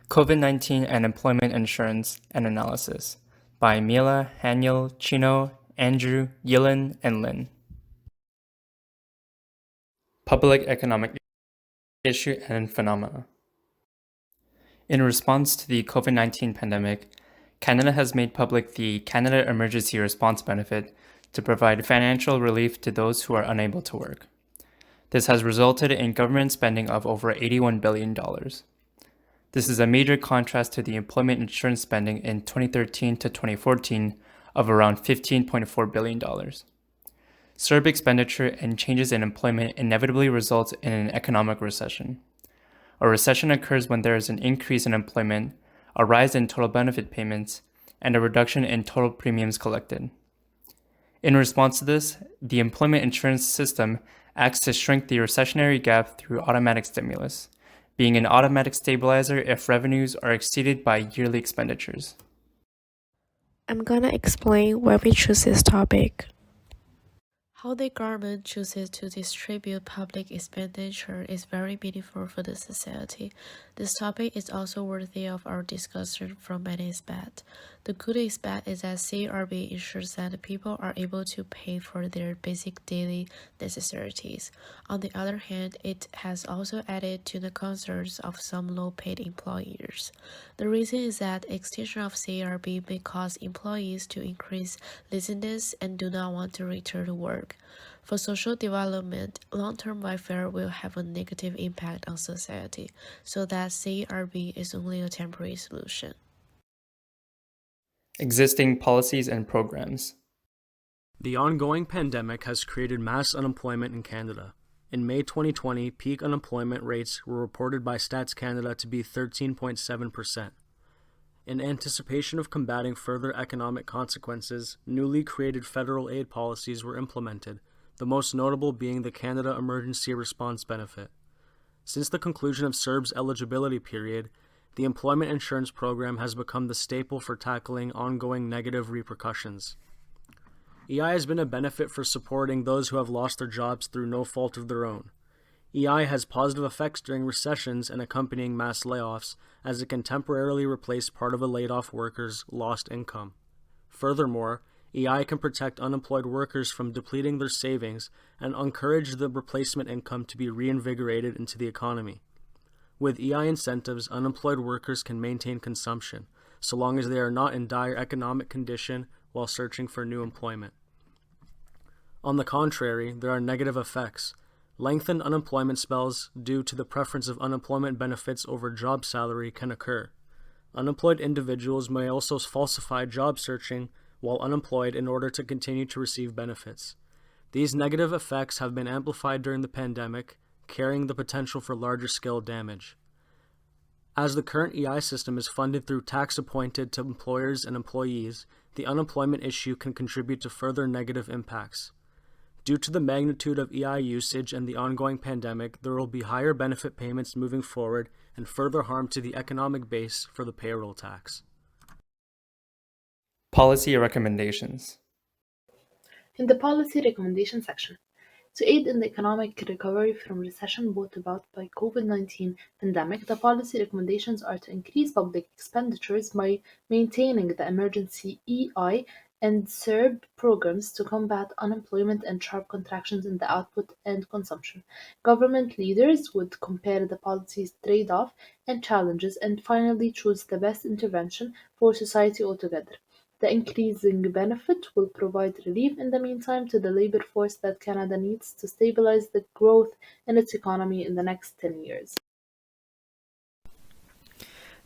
COVID-19 and Employment Insurance and Analysis by Mila, Haniel, Chino, Andrew, Yilin, and Lin. Public Economic Issue and Phenomena. In response to the COVID-19 pandemic, Canada has made public the Canada Emergency Response Benefit to provide financial relief to those who are unable to work. This has resulted in government spending of over $81 billion. This is a major contrast to the employment insurance spending in 2013 to 2014 of around $15.4 billion. CERB expenditure and changes in employment inevitably results in an economic recession. A recession occurs when there is an increase in employment, a rise in total benefit payments, and a reduction in total premiums collected. In response to this, the employment insurance system acts to shrink the recessionary gap through automatic stimulus, being an automatic stabilizer if revenues are exceeded by yearly expenditures. I'm gonna explain why we choose this topic. How the government chooses to distribute public expenditure is very meaningful for the society. This topic is also worthy of our discussion from many aspects. The good aspect is that CRB ensures that people are able to pay for their basic daily necessities. On the other hand, it has also added to the concerns of some low-paid employers. The reason is that extension of CRB may cause employees to increase laziness and do not want to return to work. For social development, long-term welfare will have a negative impact on society, so that CRB is only a temporary solution. Existing policies and programs. The ongoing pandemic has created mass unemployment in Canada. In May 2020, peak unemployment rates were reported by Stats Canada to be 13.7%. In anticipation of combating further economic consequences, newly created federal aid policies were implemented, the most notable being the Canada Emergency Response Benefit. Since the conclusion of CERB's eligibility period, the employment insurance program has become the staple for tackling ongoing negative repercussions. EI has been a benefit for supporting those who have lost their jobs through no fault of their own. EI has positive effects during recessions and accompanying mass layoffs, as it can temporarily replace part of a laid-off worker's lost income. Furthermore, EI can protect unemployed workers from depleting their savings and encourage the replacement income to be reinvigorated into the economy. With EI incentives, unemployed workers can maintain consumption, so long as they are not in dire economic condition while searching for new employment. On the contrary, there are negative effects. Lengthened unemployment spells due to the preference of unemployment benefits over job salary can occur. Unemployed individuals may also falsify job searching while unemployed in order to continue to receive benefits. These negative effects have been amplified during the pandemic, carrying the potential for larger scale damage. As the current EI system is funded through tax appointed to employers and employees, the unemployment issue can contribute to further negative impacts. Due to the magnitude of EI usage and the ongoing pandemic, there will be higher benefit payments moving forward and further harm to the economic base for the payroll tax. Policy recommendations. In the policy recommendation section, to aid in the economic recovery from recession brought about by COVID-19 pandemic, the policy recommendations are to increase public expenditures by maintaining the emergency EI and CERB programs to combat unemployment and sharp contractions in the output and consumption. Government leaders would compare the policies' trade-off and challenges and finally choose the best intervention for society altogether. The increasing benefit will provide relief in the meantime to the labor force that Canada needs to stabilize the growth in its economy in the next 10 years.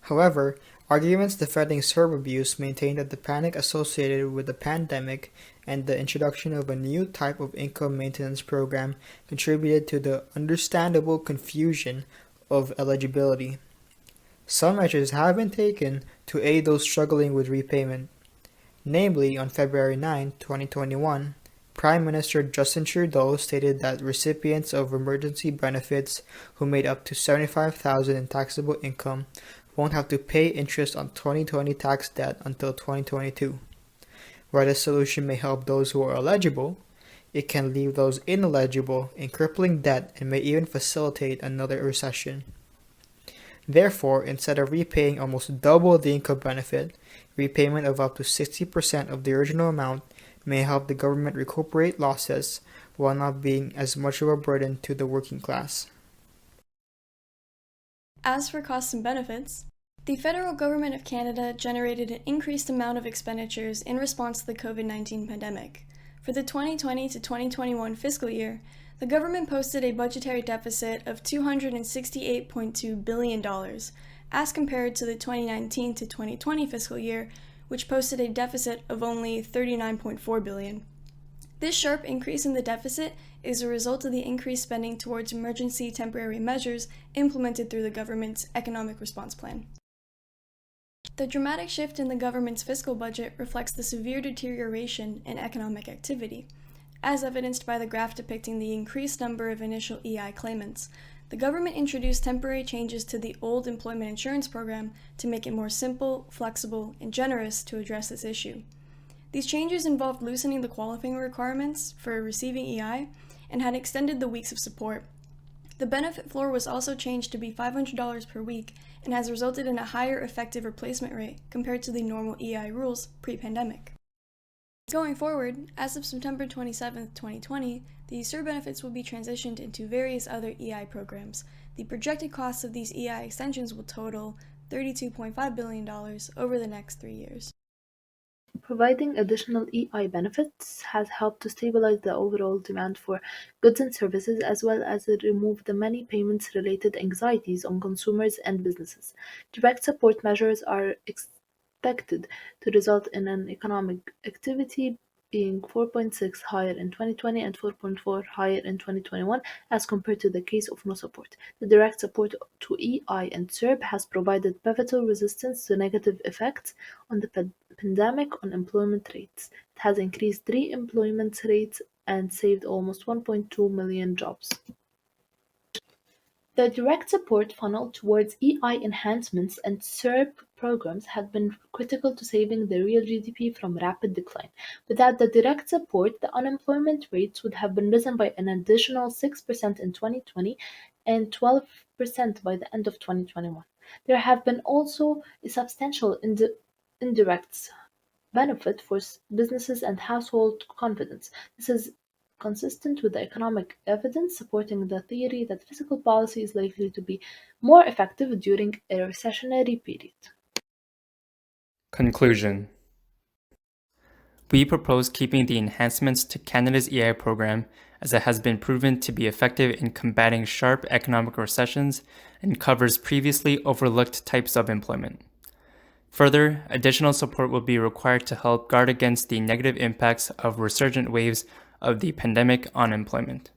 However, arguments defending CERB abuse maintain that the panic associated with the pandemic and the introduction of a new type of income maintenance program contributed to the understandable confusion of eligibility. Some measures have been taken to aid those struggling with repayment. Namely, on February 9, 2021, Prime Minister Justin Trudeau stated that recipients of emergency benefits who made up to $75,000 in taxable income won't have to pay interest on 2020 tax debt until 2022. While this solution may help those who are eligible, it can leave those ineligible in crippling debt and may even facilitate another recession. Therefore, instead of repaying almost double the income benefit, repayment of up to 60% of the original amount may help the government recuperate losses while not being as much of a burden to the working class. As for costs and benefits, the federal government of Canada generated an increased amount of expenditures in response to the COVID-19 pandemic. For the 2020 to 2021 fiscal year, the government posted a budgetary deficit of $268.2 billion, as compared to the 2019 to 2020 fiscal year, which posted a deficit of only $39.4 billion. This sharp increase in the deficit is a result of the increased spending towards emergency temporary measures implemented through the government's economic response plan. The dramatic shift in the government's fiscal budget reflects the severe deterioration in economic activity. As evidenced by the graph depicting the increased number of initial EI claimants, the government introduced temporary changes to the old employment insurance program to make it more simple, flexible, and generous to address this issue. These changes involved loosening the qualifying requirements for receiving EI and had extended the weeks of support. The benefit floor was also changed to be $500 per week and has resulted in a higher effective replacement rate compared to the normal EI rules pre-pandemic. Going forward, as of September 27, 2020, the CER benefits will be transitioned into various other EI programs. The projected costs of these EI extensions will total $32.5 billion over the next 3 years. Providing additional EI benefits has helped to stabilize the overall demand for goods and services, as well as remove the many payments-related anxieties on consumers and businesses. Direct support measures are expected to result in an economic activity being 4.6 higher in 2020 and 4.4 higher in 2021 as compared to the case of no support. The direct support to EI and CERB has provided pivotal resistance to negative effects on the pandemic on employment rates. It has increased re-employment rates and saved almost 1.2 million jobs. The direct support funnel towards EI enhancements and CERB programs had been critical to saving the real GDP from rapid decline. Without the direct support, the unemployment rates would have been risen by an additional 6% in 2020 and 12% by the end of 2021. There have been also a substantial indirect benefit for businesses and household confidence. This is consistent with the economic evidence supporting the theory that fiscal policy is likely to be more effective during a recessionary period. Conclusion. We propose keeping the enhancements to Canada's EI program, as it has been proven to be effective in combating sharp economic recessions and covers previously overlooked types of employment. Further, additional support will be required to help guard against the negative impacts of resurgent waves of the pandemic on employment.